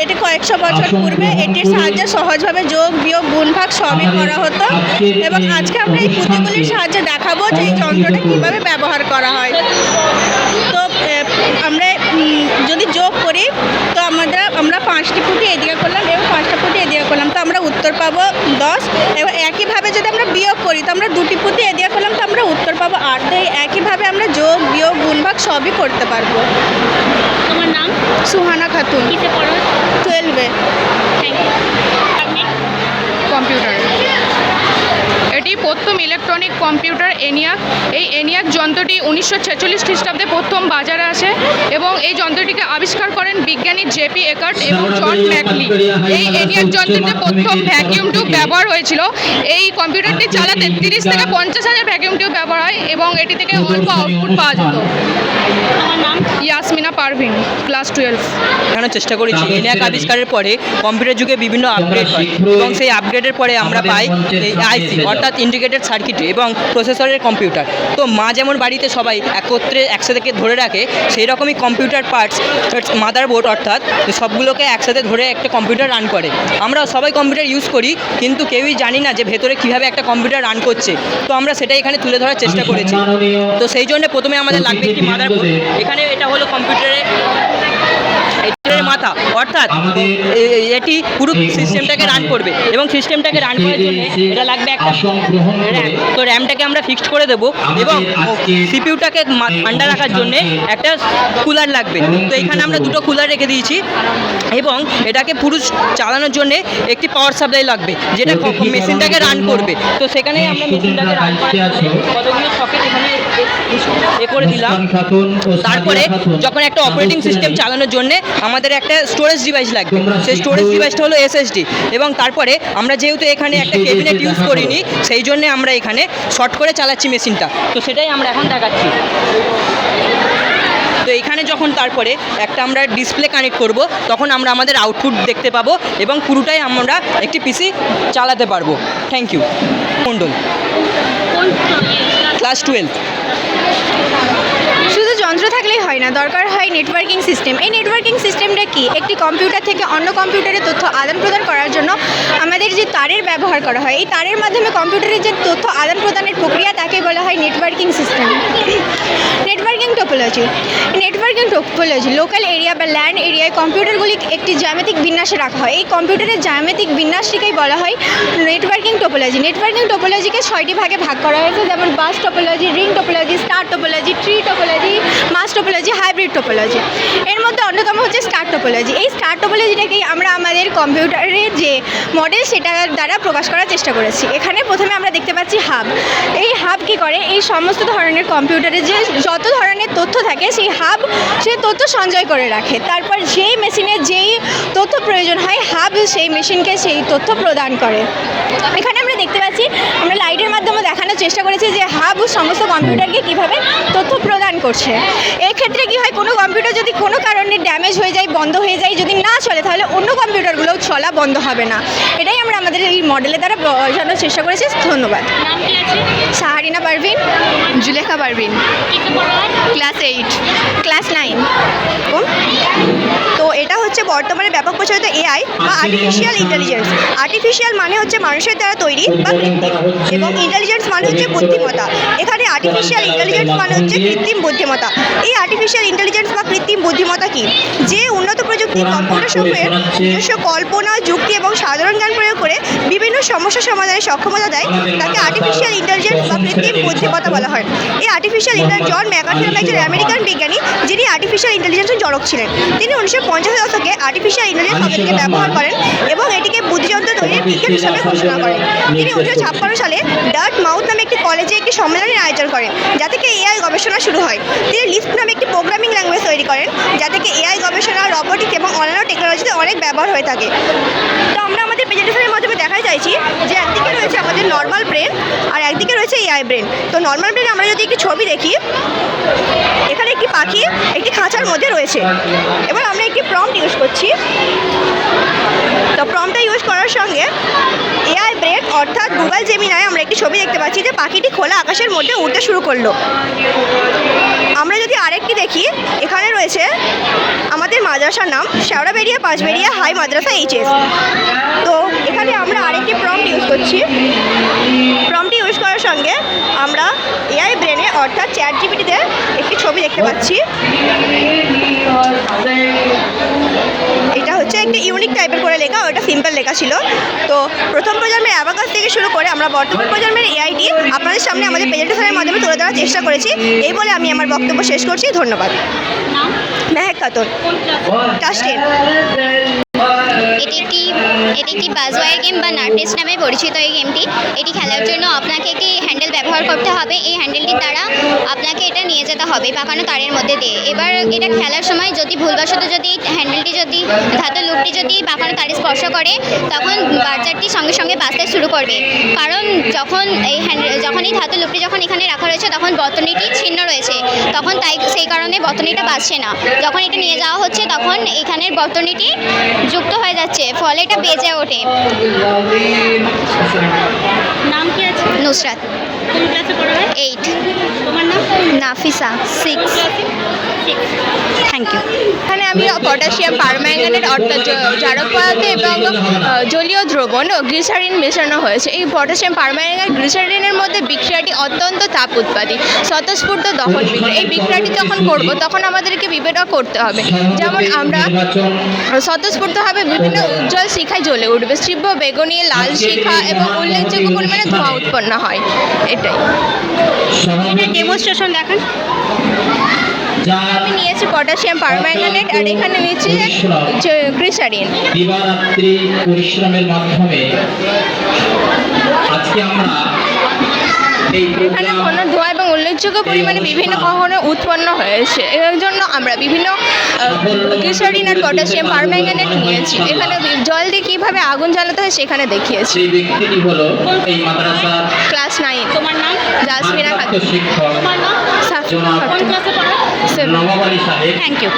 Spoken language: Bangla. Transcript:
এটি কয়েকশো বছর পূর্বে এটির সাহায্যে সহজভাবে যোগ বিয়োগ গুণ ভাগ সবই করা হতো এবং আজকে আমরা এই পুঁতিগুলির সাহায্যে দেখাবো যে এই যন্ত্রটা কীভাবে ব্যবহার করা হয়। তো আমরা যদি যোগ করি তো আমরা 5টি পুঁতি এদিকে করলাম এবং 5টা পুঁতি এদিকে করলাম, তো আমরা উত্তর পাবো 10। এবং একইভাবে যদি আমরা বিয়োগ করি তো আমরা 2টি পুঁতি এদিকে করলাম, তো আমরা উত্তর পাবো 8। তো একইভাবে আমরা যোগ বিয়োগ গুণ ভাগ সবই করতে পারবো। তোমার নাম? সুহানা খাতুন। কিসে পড়ো? 12-এ। কম্পিউটার। এটি প্রথম ইলেকট্রনিক কম্পিউটার এনিয়াক। এই এনিয়াক যন্ত্রটি 1946 খ্রিস্টাব্দে প্রথম বাজারে আসে এবং এই যন্ত্রটিকে আবিষ্কার করেন বিজ্ঞানী জেপি একার্ট এবং জন ম্যাকলি। এই এনিয়াক যন্ত্রটিতে প্রথম ভ্যাকিউম টিউব ব্যবহার হয়েছিল। এই কম্পিউটারটি চালাতে 30 থেকে 50,000 ভ্যাকিউম টিউব ব্যবহার হয় এবং এটি থেকে অল্প আউটপুট পাওয়া যেত। আমার নাম? ইয়াসমিনা পারভিন, ক্লাস 12। দেখানোর চেষ্টা করেছি এনিয়াক আবিষ্কারের পরে কম্পিউটার যুগে বিভিন্ন আপগ্রেড হয় এবং সেই আপগ্রেডের পরে আমরা পাই এই আইসি অর্থাৎ ইন্টিগ্রেটেড সার্কিট এবং প্রসেসরের কম্পিউটার। তো মা যেমন বাড়িতে সবাই একসাথে ধরে রাখে, সেই রকমই কম্পিউটার পার্টস মাদারবোর্ড অর্থাৎ সবগুলোকে একসাথে ধরে একটা কম্পিউটার রান করে। আমরা সবাই কম্পিউটার ইউজ করি কিন্তু কেউই জানি না যে ভেতরে কীভাবে একটা কম্পিউটার রান করছে। তো আমরা সেটাই এখানে তুলে ধরার চেষ্টা করেছি। তো সেই জন্য প্রথমে আমাদের লাগবে একটি মাদারবোর্ড। এখানে এটা হলো কম্পিউটারের মাথা অর্থাৎ এটি পুরো সিস্টেমটাকে রান করবে এবং সিস্টেমটাকে রান করার জন্য এটা লাগবে একটা র্যাম। তো র্যামটাকে আমরা ফিক্সড করে দেবো এবং সিপিইউটাকে ঠান্ডা রাখার জন্য একটা কুলার লাগবে। তো এখানে আমরা দুটো কুলার রেখে দিয়েছি এবং এটাকে পুরো চালানোর জন্য একটি পাওয়ার সাপ্লাই লাগবে যেটা মেশিনটাকে রান করবে। তো সেখানে আমরা মেশিনটাকে রান করার জন্য কতগুলো সকেট এখানে করে দিলাম। তারপরে যখন একটা অপারেটিং সিস্টেম চালানোর জন্য আমাদের একটা স্টোরেজ ডিভাইস লাগবে, সেই স্টোরেজ ডিভাইসটা হলো এসএসডি। এবং তারপরে আমরা যেহেতু এখানে একটা ক্যাবিনেট ইউজ করিনি সেই জন্য আমরা এখানে শর্ট করে চালাচ্ছি মেশিনটা। তো সেটাই আমরা এখন দেখাচ্ছি। তো এখানে যখন তারপরে একটা আমরা ডিসপ্লে কানেক্ট করব তখন আমরা আমাদের আউটপুট দেখতে পাবো এবং পুরোটাই আমরা একটি পিসি চালাতে পারবো। Thank you. মণ্ডল, ক্লাস 12। শুধু যন্ত্র থাকলেই হয় না, দরকার হয় নেটওয়ার্কিং সিস্টেম। এই নেটওয়ার্কিং সিস্টেমটা কি? একটি কম্পিউটার থেকে অন্য কম্পিউটারে তথ্য আদান প্রদান করার জন্য আমাদের যে তারের ব্যবহার করা হয়, এই তারের মাধ্যমে কম্পিউটারের যে তথ্য আদান প্রদানের প্রক্রিয়া তাকে বলা হয় networking system. Networking topology. Networking topology local area বা ল্যান্ড এরিয়ায় কম্পিউটারগুলি একটি জ্যামিতিক বিন্যাসে রাখা হয়। এই কম্পিউটারের জ্যামিতিক বিন্যাসটিকেই বলা হয় নেটওয়ার্কিং টোপোলজি। নেটওয়ার্কিং টোপোলজিকে 6টি ভাগে ভাগ করা হয়েছে, যেমন bus topology, ring topology, star topology, tree topology, mesh topology, hybrid topology. এর মধ্যে অন্যতম হচ্ছে স্টার টোপোলজি। এই স্টার টোপোলজিটাকেই আমরা আমাদের কম্পিউটারের যে মডেল সেটার দ্বারা প্রকাশ করার চেষ্টা করেছি। এখানে প্রথমে আমরা দেখতে পাচ্ছি হাব। এই হাব কী করে? এই সমস্ত ধরনের কম্পিউটারে যে যত ধরনের তথ্য থাকে সেই হাব সে তথ্য সঞ্চয় করে রাখে। তারপর যেই মেশিনে যেই তথ্য প্রয়োজন হয় হাব সেই মেশিনকে সেই তথ্য প্রদান করে। এখানে আমরা দেখতে পাচ্ছি, আমরা লাইটের মাধ্যমে দেখানোর চেষ্টা করেছি যে হাব সমস্ত কম্পিউটারকে কীভাবে তথ্য প্রদান করছে। এক্ষেত্রে কী হয়, কোনো কম্পিউটার যদি কোনো কারণে ড্যামেজ হয়ে যায়, বন্ধ হয়ে যায়, যদি না চলে তাহলে অন্য কম্পিউটারগুলোও চলা বন্ধ হবে না। এটাই আমরা আমাদের এই মডেলের দ্বারা বোঝানোর চেষ্টা করেছি। ধন্যবাদ। নাম কি আছে? সাহারিনা পারভিন। জুলেখা পারভিন, কিসে পড়ো? ক্লাস 8। ক্লাস 9। তো এটা হচ্ছে বর্তমানে ব্যাপক প্রচলিত এআই বা আর্টিফিশিয়াল ইন্টেলিজেন্স। আর্টিফিশিয়াল মানে হচ্ছে মানুষের দ্বারা তৈরি বা কৃত্রিম, এবং ইন্টেলিজেন্স মানে হচ্ছে বুদ্ধিমত্তা। এখানে আর্টিফিশিয়াল ইন্টেলিজেন্স মানে হচ্ছে কৃত্রিম বুদ্ধিমত্তা। এই আর্টিফিশিয়াল ইন্টেলিজেন্স বা কৃত্রিম বুদ্ধিমত্তা কি? যে উন্নত প্রযুক্তি কম্পিউটার সমূহের নিজস্ব কল্পনা, যুক্তি এবং সাধারণ জ্ঞান প্রয়োগ করে বিভিন্ন সমস্যা সমাধানের সক্ষমতা দেয় তাকে আর্টিফিশিয়াল ইন্টেলিজেন্স বা কৃত্রিম বুদ্ধিমত্তা বলা হয়। এই আর্টিফিশিয়াল ইন্টেলিজেন্স জন ম্যাকার্থি নামে একজন আমেরিকান বিজ্ঞানী, যিনি আর্টিফিশিয়াল ইন্টেলিজেন্সের জনক ছিলেন। তিনি 1950 দশকে আর্টিফিশিয়াল ইন্টেলিজেন্স শব্দটিকে ব্যবহার করেন এবং এটিকে বুদ্ধিযন্ত্র তৈরির বিজ্ঞান হিসাবে ঘোষণা করেন। তিনি 1956 সালে ডার্টমাউথ নামে একটি কলেজে একটি সম্মেলনের আয়োজন করেন যা থেকে এআই গবেষণা শুরু হয়। তিনি লিস্প নামে একটি প্রোগ্রামিং ল্যাঙ্গুয়েজ তৈরি করেন যা থেকে এআই গবেষণা, রবোটিক্স এবং অন্যান্য টেকনোলজিতে অনেক ব্যবহার হয়ে থাকে। তো আমরা আমাদের প্রেজেন্টেশনের মাধ্যমে দেখাই চাইছি যে একদিকে রয়েছে আমাদের নর্মাল ব্রেন আর একদিকে রয়েছে এআই ব্রেন। তো নর্মাল ব্রেন আমরা যদি একটি ছবি দেখি, এখানে একটি পাখি একটি খাঁচার মধ্যে রয়েছে। এবার আমরা একটি প্রম্পট ইউজ করছি। তো প্রম্পটটা ইউজ করার সঙ্গে এআই এআই ব্রেন অর্থাৎ গুগল জেমিনায় আমরা একটি ছবি দেখতে পাচ্ছি যে পাখিটি খোলা আকাশের মধ্যে উড়তে শুরু করলো। আমরা যদি আরেকটি দেখি, এখানে রয়েছে আমাদের মাদ্রাসার নাম শেওড়াবেড়িয়া পাঁচবেড়িয়া হাই মাদ্রাসা এইচএস। তো এখানে আমরা আরেকটি প্রম্পট ইউজ করছি। প্রম্পট ইউজ করার সঙ্গে আমরা এআই ব্রেনে অর্থাৎ চ্যাট জিপিটিতে একটি ছবি দেখতে পাচ্ছি। এটা হচ্ছে একটি ইউনিক টাইপের করে লেখা, ওটা সিম্পল লেখা ছিল। তো প্রথম প্রজন্মের অ্যাবাকাস থেকে শুরু করে আমরা বর্তমান প্রজন্মের এআইটি আপনাদের সামনে আমাদের প্রেজেন্টেশনের মাধ্যমে তুলে ধরার চেষ্টা করেছি। এই বলে আমি আমার বক্তব্য শেষ করছি। ধন্যবাদ। নাম? মেহেক খাতুন, কোন ক্লাস? ক্লাস 10। এটি একটি বাজওয়ার গেম বা নার্টেস নামে পরিচিত এই গেমটি। এটি খেলার জন্য আপনাকে একটি হ্যান্ডেল ব্যবহার করতে হবে। এই হ্যান্ডেলটির দ্বারা আপনাকে এটা নিয়ে যেতে হবে পাকানো তারের মধ্যে দিয়ে। এবার এটা খেলার সময় যদি ভুলবশত যদি হ্যান্ডেলটি যদি ধাতব লুপটি যদি পাকানো তারে স্পর্শ করে, তখন বাচ্চাটি সঙ্গে সঙ্গে বাঁচতে শুরু করবে। কারণ যখন এই ধাতব লুপটি যখন এখানে রাখা রয়েছে তখন বর্তনীটি ছিন্ন রয়েছে, তখন সেই কারণে বর্তনীটা বাঁচছে না। যখন এটা নিয়ে যাওয়া হচ্ছে তখন এখানের বর্তনীটি যুক্ত হয়ে যাচ্ছে, ফলে এটা বেজে ওঠে। নাম কি আছে? নুসরাত, কোন ক্লাসে পড়া হয়? 8। তোমার নাম? নাফিসা, 6। Thank you. এখানে আমি পটাশিয়াম পারম্যাঙ্গানেট অর্থাৎ জারক পদার্থ এবং জলীয় দ্রবণ গ্লিসারিন মেশানো হয়েছে। এই পটাশিয়াম পারম্যাঙ্গানেট গ্লিসারিনের মধ্যে বিক্রিয়াটি অত্যন্ত তাপ উৎপাদী, স্বতঃস্ফূর্ত দহন বিক্রিয়া। এই বিক্রিয়াটি যখন করব তখন আমাদেরকে বিবেচনা করতে হবে, যেমন আমরা স্বতঃস্ফূর্তভাবে বিভিন্ন উজ্জ্বল শিখায় জ্বলে উঠবে, তীব্র বেগুনি লাল শিখা এবং উল্লেখযোগ্য পরিমাণে ধোঁয়া উৎপন্ন হয়। এটাই ডেমনস্ট্রেশন দেখান। আমি নিয়েছি পটাশিয়াম পারম্যাঙ্গানেট আর এখানে নিয়েছি গ্লিসারিন। দিবারাত্রি পরিশ্রমের মাধ্যমে আজকে আমরা এই এখানে কোনো ধোঁয়া এবং উল্লেখযোগ্য পরিমাণে বিভিন্ন কখনো উৎপন্ন হয়েছে। এর জন্য আমরা বিভিন্ন গ্লিসারিন আর পটাশিয়াম পারম্যাঙ্গানেট নিয়েছি। এখানে জল দিয়ে কীভাবে আগুন জ্বালাতে হয় সেখানে দেখিয়েছি। সেই ব্যক্তিটি হলো এই মাদ্রাসার ক্লাস 9। তোমার নাম? জাসমিনা খাতুন। শিক্ষক তোমার নাম? সাফিনা জনাব কোন খাতুন। ক্লাসে পড়া হয়? নবাব আলী সাহেব। Thank you.